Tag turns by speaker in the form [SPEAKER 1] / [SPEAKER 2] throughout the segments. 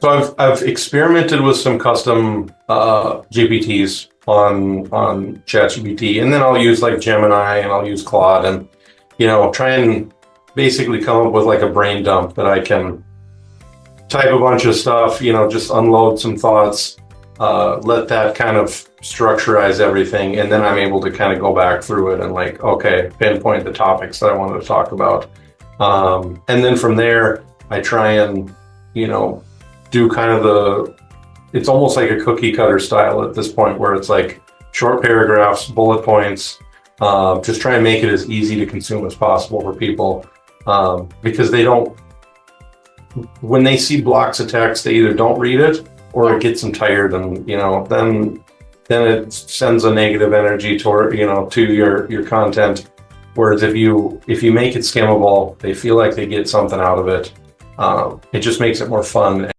[SPEAKER 1] So I've experimented with some custom GPTs on ChatGPT, and then I'll use like Gemini and I'll use Claude, and try and basically come up with like a brain dump that I can type a bunch of stuff, just unload some thoughts, let that kind of structurize everything, and then I'm able to kind of go back through it and like, okay, pinpoint the topics that I wanted to talk about. And then from there, I try and, do kind of it's almost like a cookie cutter style at this point where it's like short paragraphs, bullet points, just try and make it as easy to consume as possible for people. Because when they see blocks of text, they either don't read it or it gets them tired, and then it sends a negative energy toward to your content. Whereas if you make it skimmable, they feel like they get something out of it. It just makes it more fun.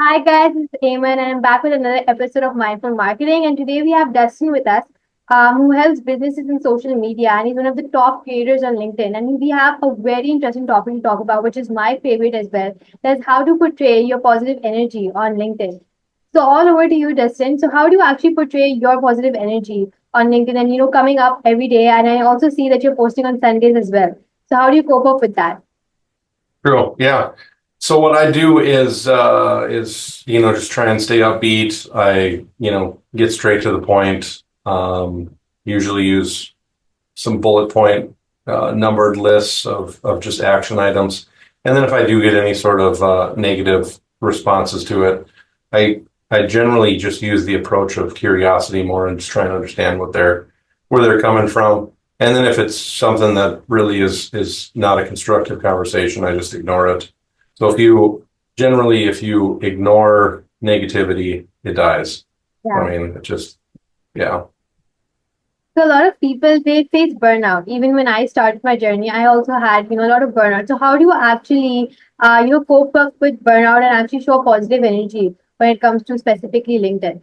[SPEAKER 2] Hi guys, this is Eamon and I'm back with another episode of Mindful Marketing, and today we have Dustin with us, who helps businesses in social media, and he's one of the top creators on LinkedIn. And we have a very interesting topic to talk about, which is my favorite as well. That's how to portray your positive energy on LinkedIn. So all over to you, Dustin. So how do you actually portray your positive energy on LinkedIn and coming up every day? And I also see that you're posting on Sundays as well. So how do you cope up with that?
[SPEAKER 1] True. Yeah. So what I do is just try and stay upbeat. I get straight to the point. Usually use some bullet point numbered lists of just action items, and then if I do get any sort of negative responses to it, I generally just use the approach of curiosity more and just trying to understand where they're coming from. And then if it's something that really is not a constructive conversation, I just ignore it. So if you ignore negativity, it dies.
[SPEAKER 2] Yeah.
[SPEAKER 1] I mean, it just, yeah.
[SPEAKER 2] So a lot of people, they face burnout. Even when I started my journey, I also had, a lot of burnout. So how do you actually, cope up with burnout and actually show positive energy when it comes to specifically LinkedIn?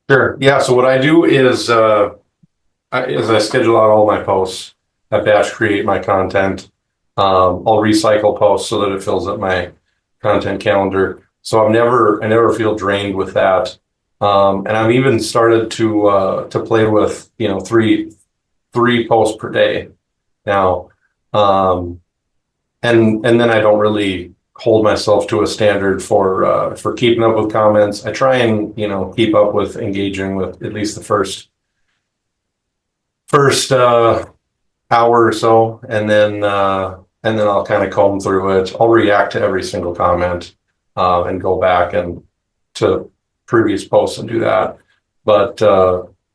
[SPEAKER 1] Sure. Yeah. So what I do is I schedule out all my posts. I batch create my content. I'll recycle posts so that it fills up my content calendar. So I never feel drained with that. And I've even started to play with three posts per day now. And then I don't really hold myself to a standard for keeping up with comments. I try and keep up with engaging with at least the first hour or so, and then I'll kind of comb through it. I'll react to every single comment and go back and to previous posts and do that. But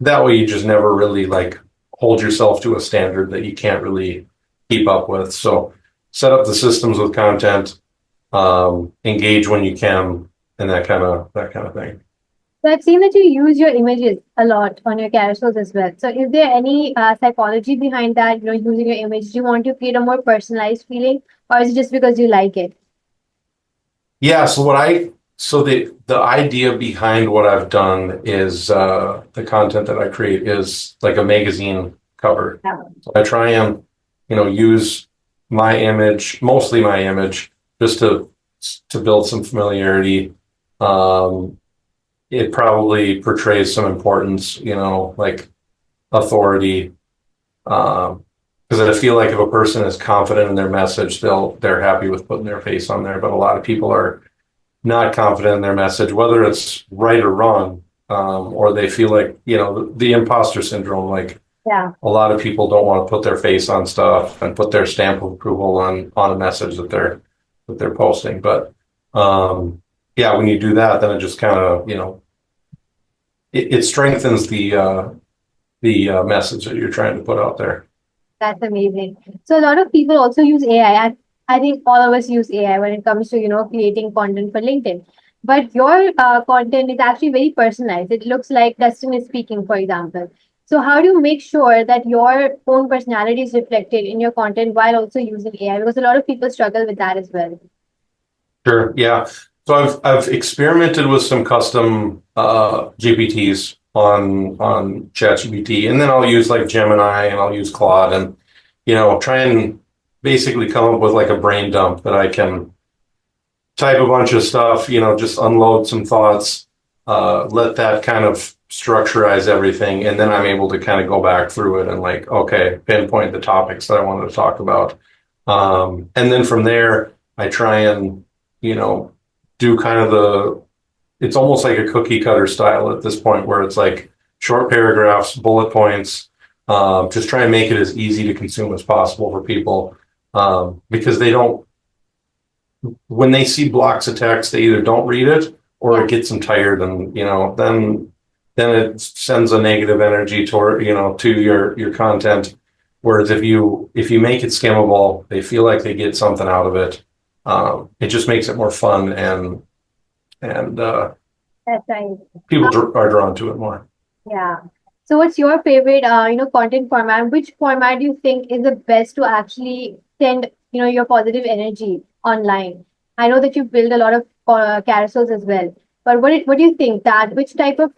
[SPEAKER 1] that way you just never really like hold yourself to a standard that you can't really keep up with. So set up the systems with content, engage when you can, and that kind of thing.
[SPEAKER 2] So I've seen that you use your images a lot on your carousels as well. So is there any psychology behind that, using your image? Do you want to create a more personalized feeling, or is it just because you like it?
[SPEAKER 1] Yeah, so the idea behind what I've done is the content that I create is like a magazine cover.
[SPEAKER 2] Yeah.
[SPEAKER 1] So I try and use my image, mostly my image, just to build some familiarity. It probably portrays some importance, like authority. Because I feel like if a person is confident in their message, they're happy with putting their face on there. But a lot of people are not confident in their message, whether it's right or wrong, or they feel like the imposter syndrome. Like,
[SPEAKER 2] Yeah.
[SPEAKER 1] a lot of people don't want to put their face on stuff and put their stamp of approval on a message that they're posting. But yeah, when you do that, then it just kind of it strengthens the message that you're trying to put out there.
[SPEAKER 2] That's amazing. So a lot of people also use AI. I think all of us use AI when it comes to, creating content for LinkedIn. But your content is actually very personalized. It looks like Dustin is speaking, for example. So how do you make sure that your own personality is reflected in your content while also using AI? Because a lot of people struggle with that as well.
[SPEAKER 1] Sure. Yeah. So I've experimented with some custom GPTs on ChatGPT, and then I'll use like Gemini and I'll use Claude, and try and basically come up with like a brain dump that I can type a bunch of stuff, just unload some thoughts, let that kind of structurize everything, and then I'm able to kind of go back through it and like, okay, pinpoint the topics that I wanted to talk about. And then from there, I try and, do kind of it's almost like a cookie cutter style at this point where it's like short paragraphs, bullet points, just try and make it as easy to consume as possible for people. Because when they see blocks of text, they either don't read it or it gets them tired, and then it sends a negative energy toward to your content. Whereas if you make it skimmable, they feel like they get something out of it. It just makes it more fun, and
[SPEAKER 2] That's right.
[SPEAKER 1] people are drawn to it more.
[SPEAKER 2] Yeah. So what's your favorite, content format? Which format do you think is the best to actually send, your positive energy online? I know that you build a lot of carousels as well, but what do you think that which type of,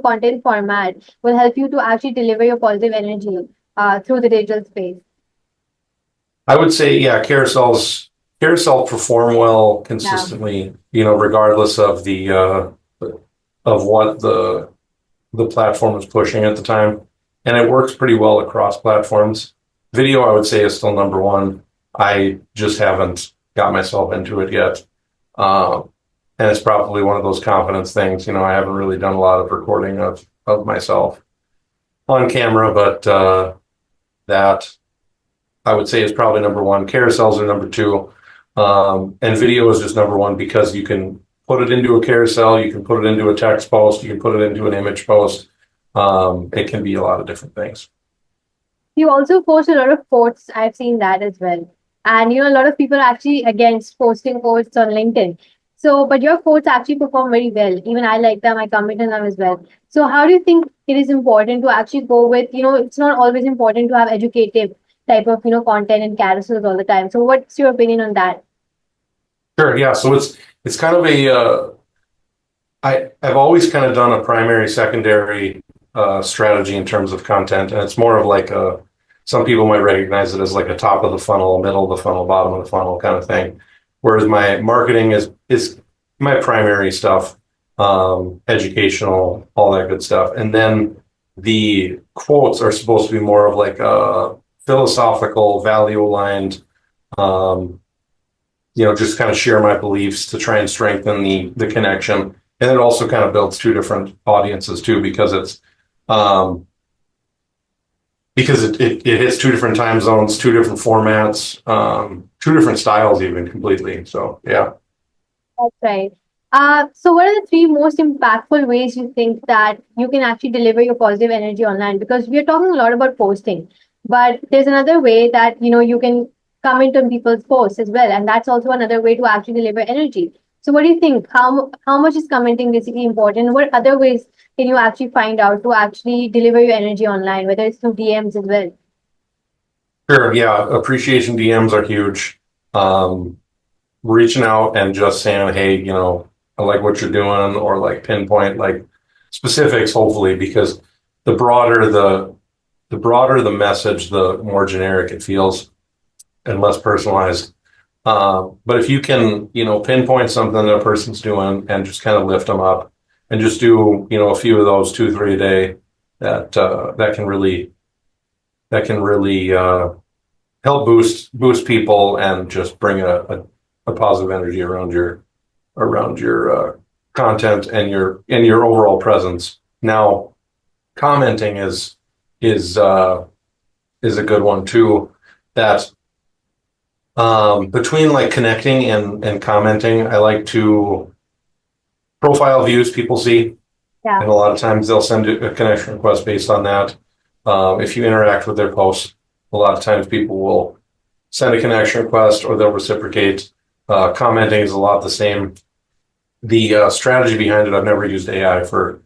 [SPEAKER 2] content format will help you to actually deliver your positive energy through the digital space?
[SPEAKER 1] I would say, yeah, carousel perform well consistently, regardless of the of what the platform is pushing at the time, and it works pretty well across platforms. Video, I would say, is still number one. I just haven't got myself into it yet, and it's probably one of those confidence things. I haven't really done a lot of recording of myself on camera, but that I would say is probably number one. Carousels are number two, and video is just number one because you can put it into a carousel, you can put it into a text post, you can put it into an image post. It can be a lot of different things.
[SPEAKER 2] You also post a lot of quotes. I've seen that as well. And a lot of people are actually against posting quotes on LinkedIn. So, but your quotes actually perform very well. Even I like them, I comment on them as well. So how do you think it is important to actually go with, it's not always important to have educative type of, content and carousels all the time. So what's your opinion on that?
[SPEAKER 1] Sure, yeah. So it's kind of I've always kind of done a primary, secondary strategy in terms of content, and it's more of like some people might recognize it as like a top of the funnel, middle of the funnel, bottom of the funnel kind of thing. Whereas my marketing is my primary stuff, educational, all that good stuff, and then the quotes are supposed to be more of like a philosophical, value aligned. Just kind of share my beliefs to try and strengthen the connection. And it also kind of builds two different audiences too, because it hits two different time zones, two different formats, two different styles even completely. So yeah.
[SPEAKER 2] That's right. So what are the three most impactful ways you think that you can actually deliver your positive energy online? Because we are talking a lot about posting, but there's another way that, you can comment on people's posts as well. And that's also another way to actually deliver energy. So what do you think? How much is commenting basically important? What other ways can you actually find out to actually deliver your energy online, whether it's through DMs as well?
[SPEAKER 1] Sure. Yeah. Appreciation DMs are huge. Reaching out and just saying, hey, I like what you're doing, or like pinpoint like specifics, hopefully, because the broader the message, the more generic it feels and less personalized. But if you can, pinpoint something that a person's doing and just kind of lift them up and just do, a few of those, 2-3 a day, that can really help boost people and just bring a positive energy around your content and your overall presence. Now, commenting is a good one too. That between like connecting and commenting, I like to profile views people see.
[SPEAKER 2] Yeah.
[SPEAKER 1] And a lot of times they'll send a connection request based on that. If you interact with their posts, a lot of times people will send a connection request or they'll reciprocate. Commenting is a lot the same. The strategy behind it, I've never used AI for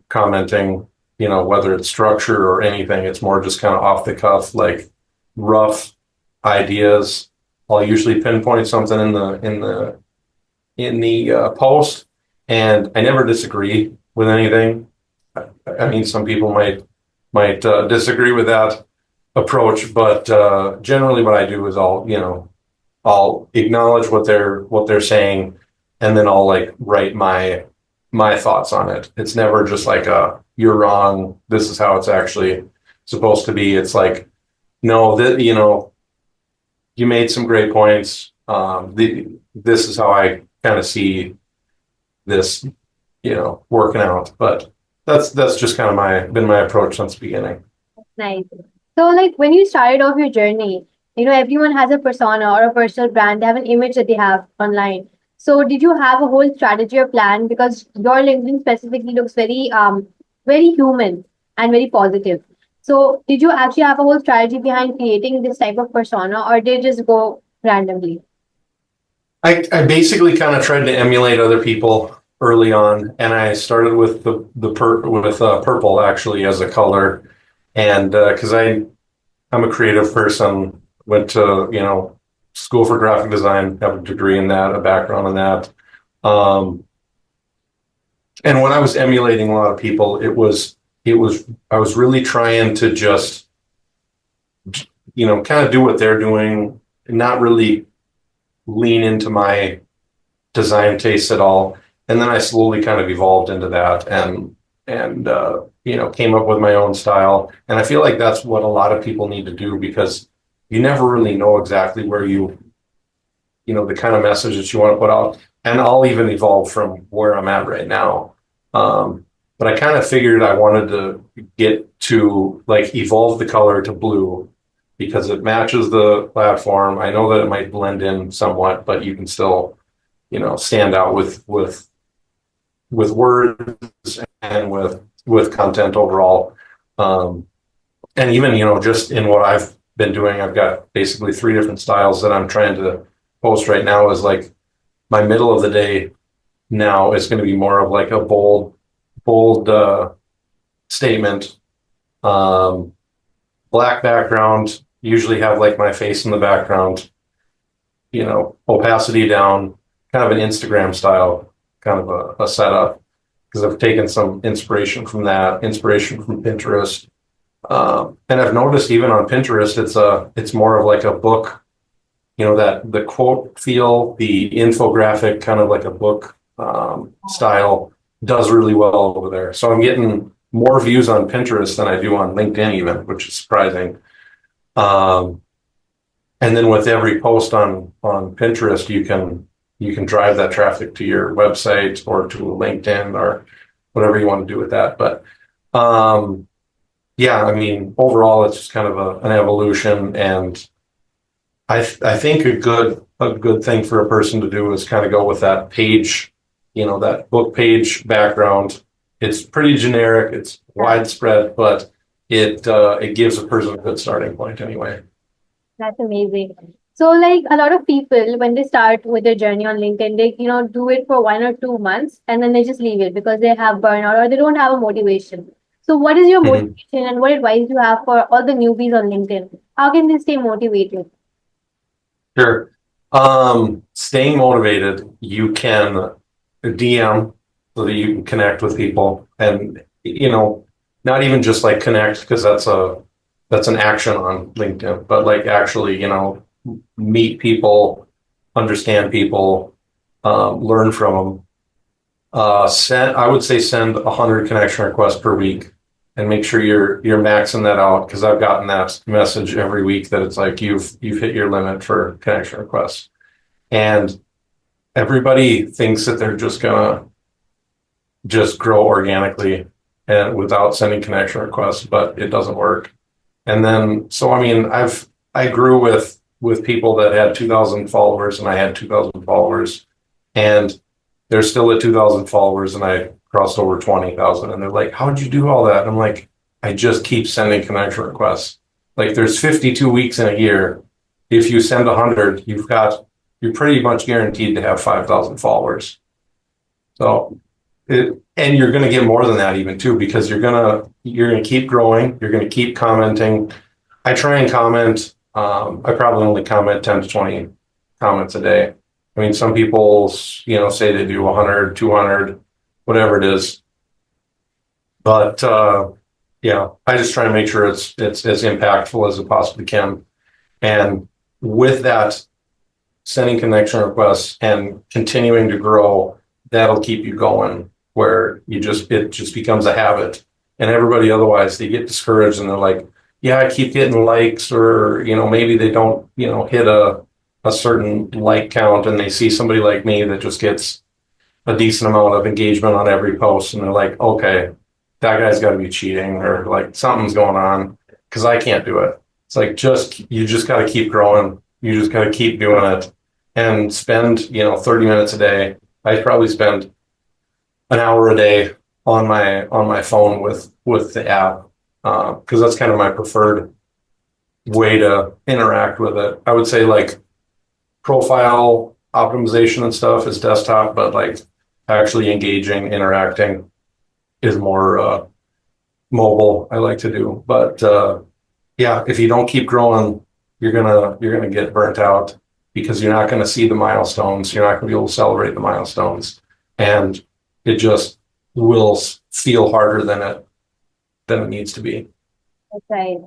[SPEAKER 1] commenting, whether it's structure or anything. It's more just kind of off the cuff, like rough ideas. I'll usually pinpoint something in the post, and I never disagree with anything. I mean, some people might disagree with that, approach, but generally what I do is I'll acknowledge what they're saying, and then I'll like write my thoughts on it. It's never just like a you're wrong, this is how it's actually supposed to be. It's like, no, that you made some great points. This is how I kind of see this, working out. But that's just kind of been my approach since the beginning.
[SPEAKER 2] Nice. So, like when you started off your journey, everyone has a persona or a personal brand. They have an image that they have online. So, did you have a whole strategy or plan? Because your LinkedIn specifically looks very human and very positive. So, did you actually have a whole strategy behind creating this type of persona, or did it just go randomly?
[SPEAKER 1] I basically kind of tried to emulate other people early on, and I started with purple actually as a color, and because I'm a creative person, went to school for graphic design, have a degree in that, a background in that, and when I was emulating a lot of people, it was I was really trying to just kind of do what they're doing, not really lean into my design tastes at all. And then I slowly kind of evolved into that and came up with my own style. And I feel like that's what a lot of people need to do, because you never really know exactly where the kind of message that you want to put out. And I'll even evolve from where I'm at right now. But I kind of figured I wanted to get to like evolve the color to blue because it matches the platform. I know that it might blend in somewhat, but you can still, stand out with words and with content overall. And even, just in what I've been doing, I've got basically 3 different styles that I'm trying to post right now. Is like my middle of the day now is going to be more of like a bold statement. Black background, usually have like my face in the background, opacity down, kind of an Instagram style, kind of a setup, because I've taken some inspiration from that, inspiration from Pinterest. And I've noticed even on Pinterest, it's more of like a book, that the quote feel, the infographic, kind of like a book style does really well over there. So I'm getting more views on Pinterest than I do on LinkedIn even, which is surprising. And then with every post on Pinterest, you can drive that traffic to your website or to LinkedIn or whatever you want to do with that. But yeah, I mean, overall, it's just kind of an evolution. And I think a good thing for a person to do is kind of go with that page, that book page background. It's pretty generic, it's widespread, but it gives a person a good starting point anyway.
[SPEAKER 2] That's amazing. So, like a lot of people, when they start with their journey on LinkedIn, they do it for 1 or 2 months and then they just leave it because they have burnout or they don't have a motivation. So, what is your
[SPEAKER 1] Mhm.
[SPEAKER 2] motivation and what advice do you have for all the newbies on LinkedIn? How can they stay motivated?
[SPEAKER 1] Sure. Staying motivated, you can DM so that you can connect with people, and not even just like connect, because that's an action on LinkedIn, but like actually, meet people, understand people, learn from them. I would say send 100 connection requests per week, and make sure you're maxing that out, because I've gotten that message every week that it's like you've hit your limit for connection requests, and everybody thinks that they're just gonna just grow organically and without sending connection requests, but it doesn't work. And then, so I mean, I grew with people that had 2,000 followers, and I had 2,000 followers, and they're still at 2,000 followers, and I crossed over 20,000, and they're like, "How'd you do all that?" And I'm like, "I just keep sending connection requests. Like, there's 52 weeks in a year. If you send 100, you're pretty much guaranteed to have 5,000 followers. So, and you're going to get more than that even too, because you're gonna keep growing. You're going to keep commenting. I try and comment. I probably only comment 10 to 20 comments a day. I mean, some people, say they do 100, 200, whatever it is. But Yeah, I just try to make sure it's as impactful as it possibly can. And with that, sending connection requests and continuing to grow, that'll keep you going where it just becomes a habit. And everybody otherwise, they get discouraged and they're like, yeah, I keep getting likes, or, maybe they don't, hit a certain like count, and they see somebody like me that just gets a decent amount of engagement on every post, and they're like, okay, that guy's got to be cheating, or like something's going on because I can't do it. It's like, you just got to keep growing. You just got to keep doing it and spend, 30 minutes a day. I probably spend an hour a day on my phone with the app, because that's kind of my preferred way to interact with it. I would say like profile optimization and stuff is desktop, but like actually engaging, interacting is more mobile. I like to do, but yeah, if you don't keep growing, you're gonna get burnt out because you're not going to see the milestones. You're not going to be able to celebrate the milestones, and it just will feel harder than it needs to be.
[SPEAKER 2] That's right.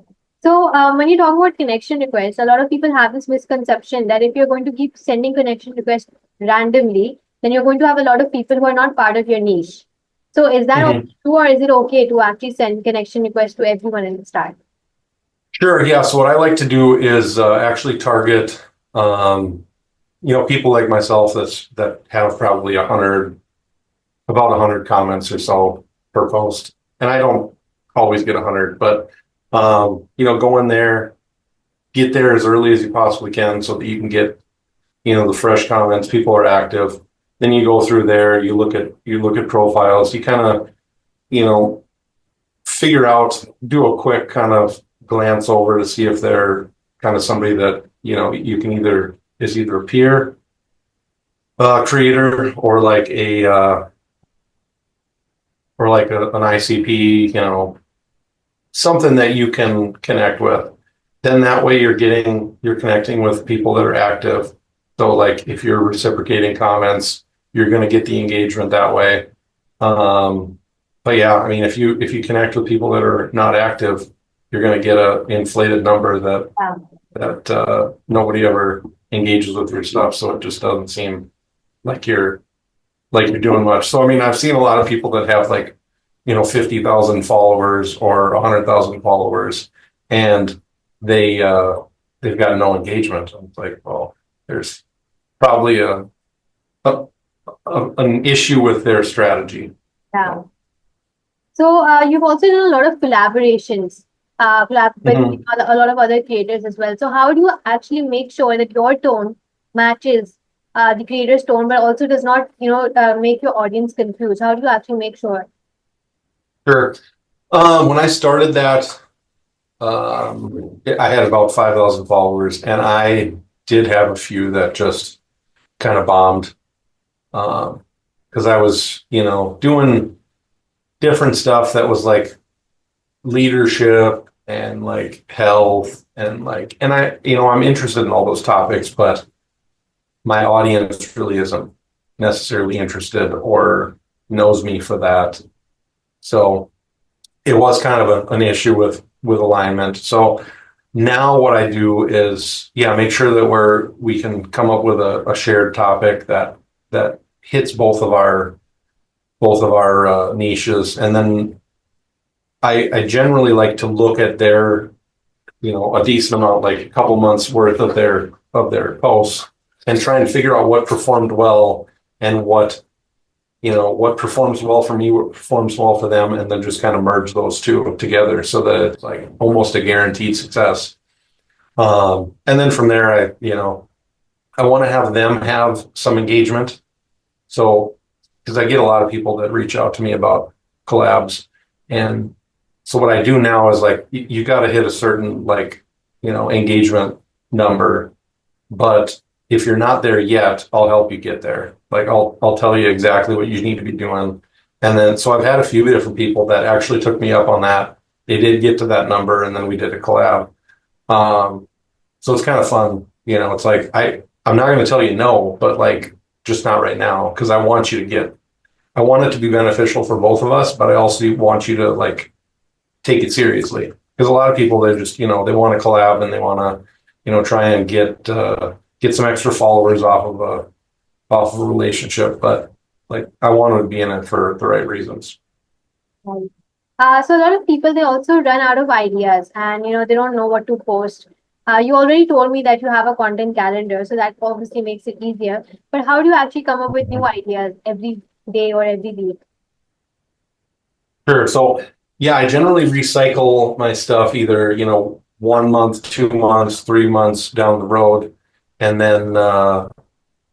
[SPEAKER 2] So when you talk about connection requests, a lot of people have this misconception that if you're going to keep sending connection requests randomly, then you're going to have a lot of people who are not part of your niche. So is that
[SPEAKER 1] Mhm.
[SPEAKER 2] true, or is it okay to actually send connection requests to everyone in the start?
[SPEAKER 1] Sure. Yeah. So what I like to do is actually target, people like myself that have probably about 100 comments or so per post, and I don't always get 100, but go in there, get there as early as you possibly can so that you can get, the fresh comments. People are active. Then you go through there, you look at profiles, you kind of, figure out, do a quick kind of glance over to see if they're kind of somebody that, you can either a peer creator, or like an ICP, something that you can connect with. Then that way you're connecting with people that are active. So like if you're reciprocating comments, you're going to get the engagement that way. But yeah, I mean, if you connect with people that are not active, you're going to get a inflated number that nobody ever engages with your stuff. So it just doesn't seem like you're doing much. So I mean, I've seen a lot of people that have like 50,000 followers or 100,000 followers, and they've got no engagement. It's like, well, there's probably an issue with their strategy.
[SPEAKER 2] Yeah. So you've also done a lot of collaborations, with a lot of other creators as well. So how do you actually make sure that your tone matches the creator's tone, but also does not, make your audience confused? How do you actually make sure?
[SPEAKER 1] Sure. When I started that, I had about 5,000 followers, and I did have a few that just kind of bombed, because I was, doing different stuff that was like leadership and like health and I'm interested in all those topics, but my audience really isn't necessarily interested or knows me for that. So it was kind of an issue with alignment. So now what I do is, make sure that we can come up with a shared topic that hits both of our niches, and then I generally like to look at their, a decent amount, like a couple months worth of their posts, and try and figure out what performed well and what performs well for me, what performs well for them, and then just kind of merge those two together so that it's like almost a guaranteed success. And then from there, I want to have them have some engagement. So, because I get a lot of people that reach out to me about collabs, and so what I do now is like, you got to hit a certain engagement number, but if you're not there yet, I'll help you get there. Like I'll tell you exactly what you need to be doing. And then, so I've had a few different people that actually took me up on that. They did get to that number, and then we did a collab. So it's kind of fun. It's like, I'm not going to tell you no, but like, just not right now. Cause I want it to be beneficial for both of us, but I also want you to take it seriously. Because a lot of people, they just, they want to collab and they want to, try and get some extra followers off of a relationship. But like, I wanted to be in it for the right reasons.
[SPEAKER 2] Right. So a lot of people, they also run out of ideas and, they don't know what to post. You already told me that you have a content calendar, so that obviously makes it easier. But how do you actually come up with new ideas every day or every week?
[SPEAKER 1] Sure. So yeah, I generally recycle my stuff either, 1 month, 2 months, 3 months down the road. And then, I'll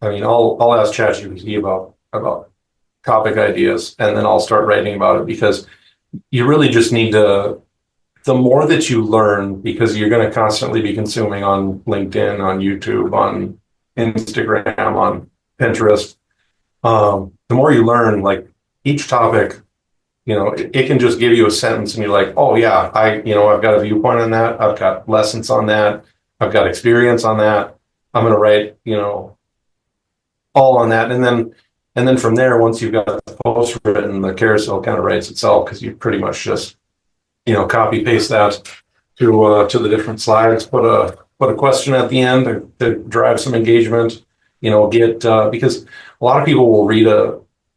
[SPEAKER 1] ask ChatGPT about topic ideas, and then I'll start writing about it, because you really just need to, the more that you learn, because you're going to constantly be consuming on LinkedIn, on YouTube, on Instagram, on Pinterest. The more you learn, like each topic, it can just give you a sentence and you're like, oh yeah, I've got a viewpoint on that. I've got lessons on that. I've got experience on that. I'm going to write, all on that. And then from there, once you've got the post written, the carousel kind of writes itself, because you pretty much just, copy paste that to the different slides, put a question at the end to drive some engagement, because a lot of people will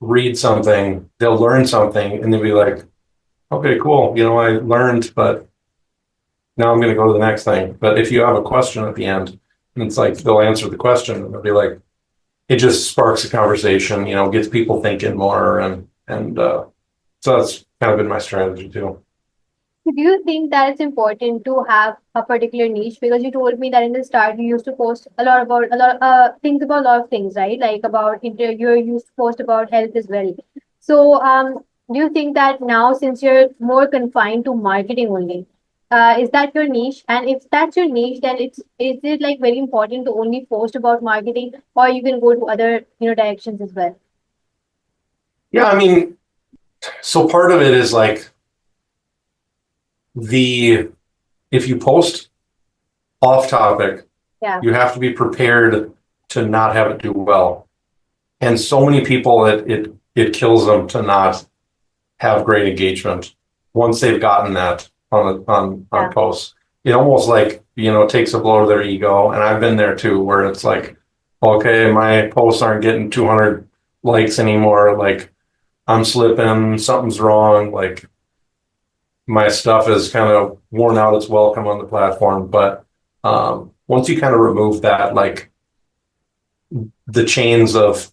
[SPEAKER 1] read something, they'll learn something, and they'll be like, okay, cool, I learned, but now I'm going to go to the next thing. But if you have a question at the end, and it's like they'll answer the question, and they'll be like, it just sparks a conversation, gets people thinking more, and so that's kind of been my strategy too.
[SPEAKER 2] So do you think that it's important to have a particular niche? Because you told me that in the start you used to post a lot about things about a lot of things, right? Like about you used to post about health as well. So do you think that now, since you're more confined to marketing only, is that your niche? And if that's your niche, then is it like very important to only post about marketing, or you can go to other directions as well?
[SPEAKER 1] Yeah, so part of it is like, if you post off topic,
[SPEAKER 2] Yeah.
[SPEAKER 1] you have to be prepared to not have it do well. And so many people, it kills them to not have great engagement once they've gotten that on
[SPEAKER 2] Yeah.
[SPEAKER 1] posts. It almost like, takes a blow to their ego. And I've been there too, where it's like, okay, my posts aren't getting 200 likes anymore. Like, I'm slipping, something's wrong. Like, my stuff is kind of worn out its welcome on the platform. But once you kind of remove that, like the chains of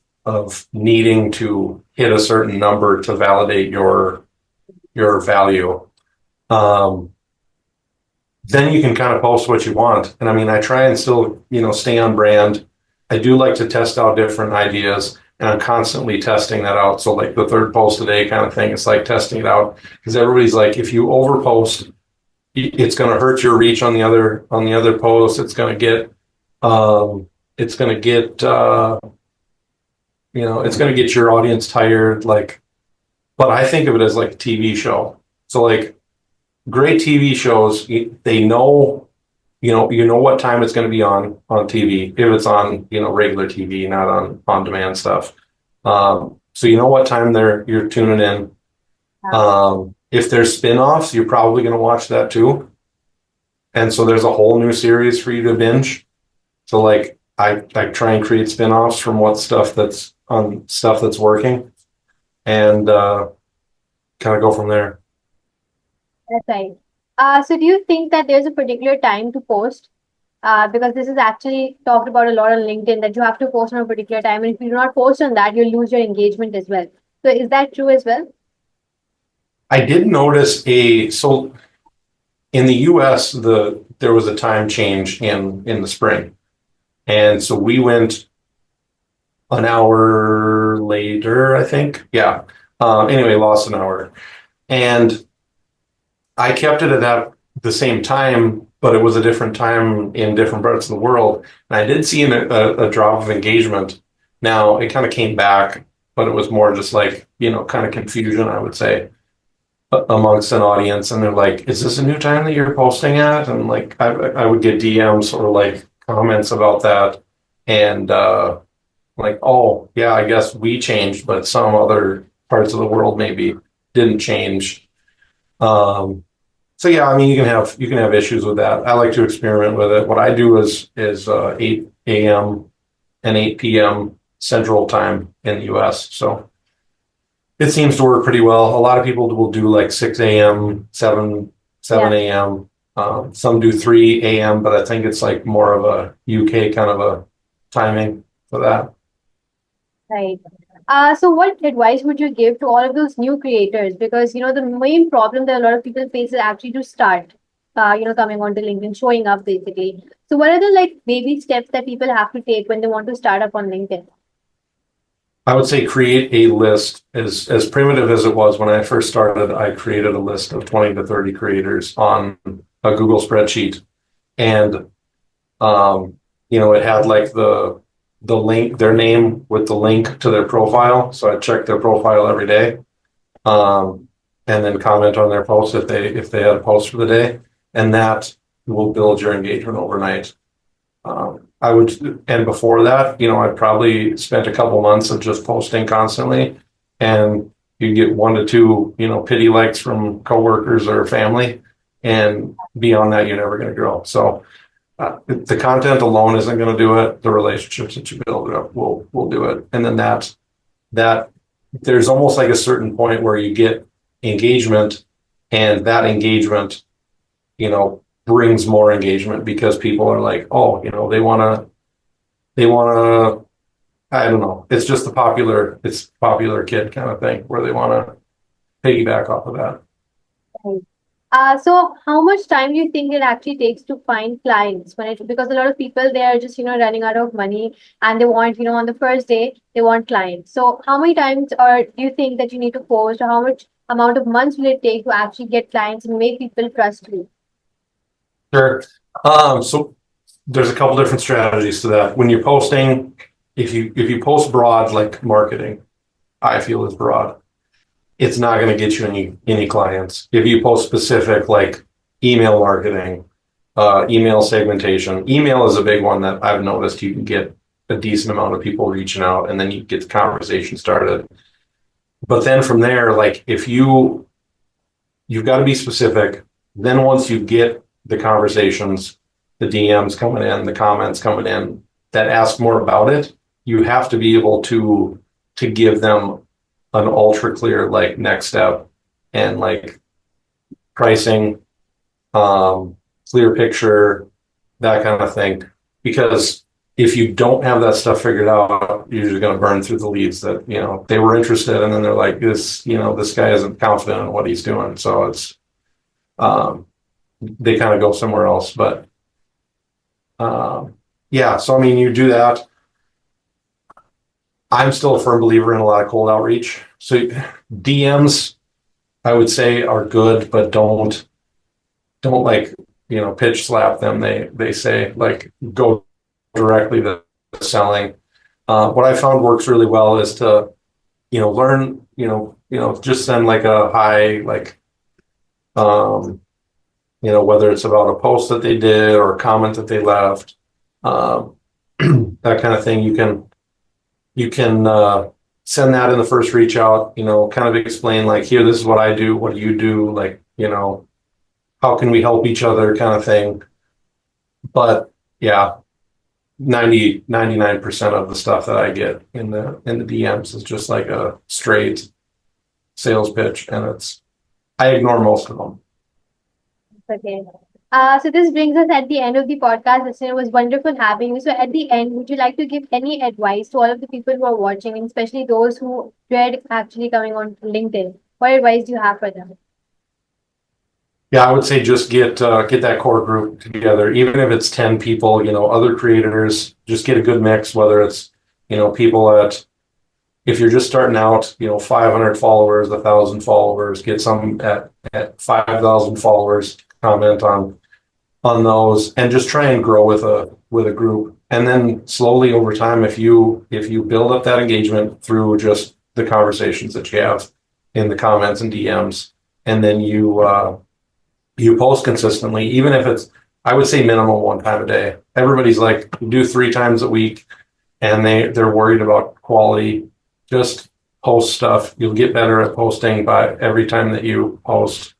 [SPEAKER 1] needing to hit a certain number to validate your value, then you can kind of post what you want. And I try and still, stay on brand. I do like to test out different ideas, and I'm constantly testing that out. So like the third post today kind of thing, it's like testing it out, because everybody's like, if you overpost, it's going to hurt your reach on the other posts. It's going to get, it's going to get, it's going to get your audience tired. Like, but I think of it as like a TV show. So like great TV shows, they know, what time it's going to be on TV, if it's on, regular TV, not on demand stuff. So you know what time you're tuning in. If there's spin-offs, you're probably going to watch that too. And so there's a whole new series for you to binge. So like I try and create spin-offs from stuff that's working, and kind of go from there.
[SPEAKER 2] That's right. So do you think that there's a particular time to post? Because this is actually talked about a lot on LinkedIn, that you have to post on a particular time, and if you do not post on that, you'll lose your engagement as well. So is that true as well?
[SPEAKER 1] I did notice so in the US, there was a time change in the spring. And so we went an hour later, I think. Yeah. Anyway, lost an hour. And I kept it at the same time, but it was a different time in different parts of the world. And I did see a drop of engagement. Now it kind of came back, but it was more just like, kind of confusion, I would say, amongst an audience. And they're like, is this a new time that you're posting at? And like, I would get DMs or like comments about that. And like, oh, yeah, I guess we changed, but some other parts of the world maybe didn't change. yeah, I mean, you can have issues with that. I like to experiment with it. What I do is 8 a.m. and 8 p.m. Central Time in the U.S. So it seems to work pretty well. A lot of people will do like 6 a.m., 7 a.m. Some do 3 a.m., but I think it's like more of a UK kind of a timing for that.
[SPEAKER 2] Right. So what advice would you give to all of those new creators? Because, the main problem that a lot of people face is actually to start, coming onto LinkedIn, showing up basically. So what are the like baby steps that people have to take when they want to start up on LinkedIn?
[SPEAKER 1] I would say create a list. As primitive as it was when I first started, I created a list of 20 to 30 creators on a Google spreadsheet. And it had like the link, their name with the link to their profile. So I checked their profile every day, and then comment on their post if they had a post for the day, and that will build your engagement overnight. And before that, I'd probably spent a couple months of just posting constantly, and you get 1 to 2, pity likes from coworkers or family, and beyond that, you're never going to grow. So the content alone isn't going to do it. The relationships that you build up will do it. And then that there's almost like a certain point where you get engagement, and that engagement, brings more engagement because people are like, oh, they want to, I don't know. It's just it's popular kid kind of thing where they want to piggyback off of that.
[SPEAKER 2] Right. So how much time do you think it actually takes to find clients because a lot of people they are just running out of money and they want on the first day they want clients. So how many times or do you think that you need to post, or how much amount of months will it take to actually get clients and make people trust you?
[SPEAKER 1] Sure. So there's a couple different strategies to that. When you're posting, if you post broad like marketing, I feel is broad, it's not going to get you any clients. If you post specific like email marketing, email segmentation, email is a big one that I've noticed you can get a decent amount of people reaching out, and then you get the conversation started. But then from there, like if you've got to be specific. Then once you get the conversations, the DMs coming in, the comments coming in that ask more about it, you have to be able to give them an ultra clear like next step and like pricing, clear picture, that kind of thing. Because if you don't have that stuff figured out, you're just going to burn through the leads that they were interested, and then they're like, this guy isn't confident in what he's doing, so it's they kind of go somewhere else. But yeah, so I mean, you do that. I'm still a firm believer in a lot of cold outreach. So DMs, I would say, are good, but don't like pitch slap them. They say like go directly to selling. What I found works really well is to learn just send like a hi, like whether it's about a post that they did or a comment that they left, that kind of thing. You can send that in the first reach out, kind of explain like, here, this is what I do. What do you do? Like, how can we help each other kind of thing. But yeah, 99% of the stuff that I get in the DMs is just like a straight sales pitch, and I ignore most of them.
[SPEAKER 2] Okay. So this brings us at the end of the podcast. Dustin, it was wonderful having you. So at the end, would you like to give any advice to all of the people who are watching, and especially those who dread actually coming on LinkedIn? What advice do you have for them?
[SPEAKER 1] Yeah, I would say just get that core group together, even if it's 10 people, other creators, just get a good mix, whether it's, people if you're just starting out, 500 followers, 1,000 followers, get some at 5,000 followers, comment on those, and just try and grow with a group. And then slowly over time, if you build up that engagement through just the conversations that you have in the comments and DMs, and then you post consistently, even if it's, I would say minimum 1 time a day. Everybody's like, do 3 times a week, and they're worried about quality. Just post stuff. You'll get better at posting by every time that you post.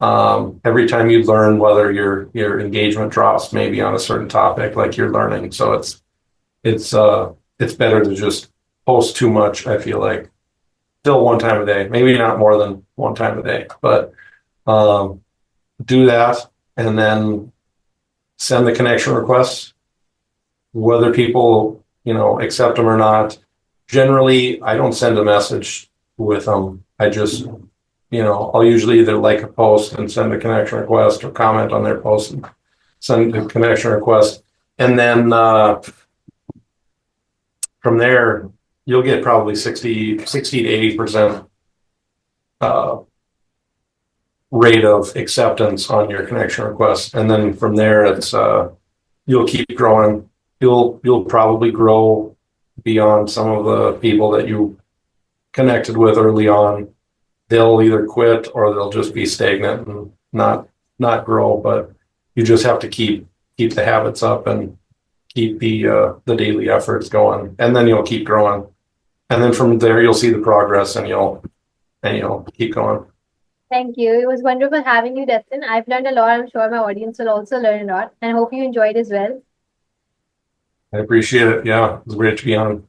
[SPEAKER 1] every time you learn, whether your engagement drops maybe on a certain topic, like you're learning. So it's better to just post too much, I feel like. Still one time a day, maybe not more than one time a day, but do that and then send the connection requests, whether people, accept them or not. Generally, I don't send a message with them. I just, I'll usually either like a post and send a connection request or comment on their post and send a connection request. And then from there, you'll get probably 60 to 80% rate of acceptance on your connection request. And then from there, it's you'll keep growing. You'll probably grow beyond some of the people that you connected with early on. They'll either quit or they'll just be stagnant and not grow. But you just have to keep the habits up and keep the daily efforts going, and then you'll keep growing. And then from there, you'll see the progress, and you'll keep going.
[SPEAKER 2] Thank you. It was wonderful having you, Dustin. I've learned a lot. I'm sure my audience will also learn a lot, and I hope you enjoyed as well.
[SPEAKER 1] I appreciate it. Yeah, it was great to be on.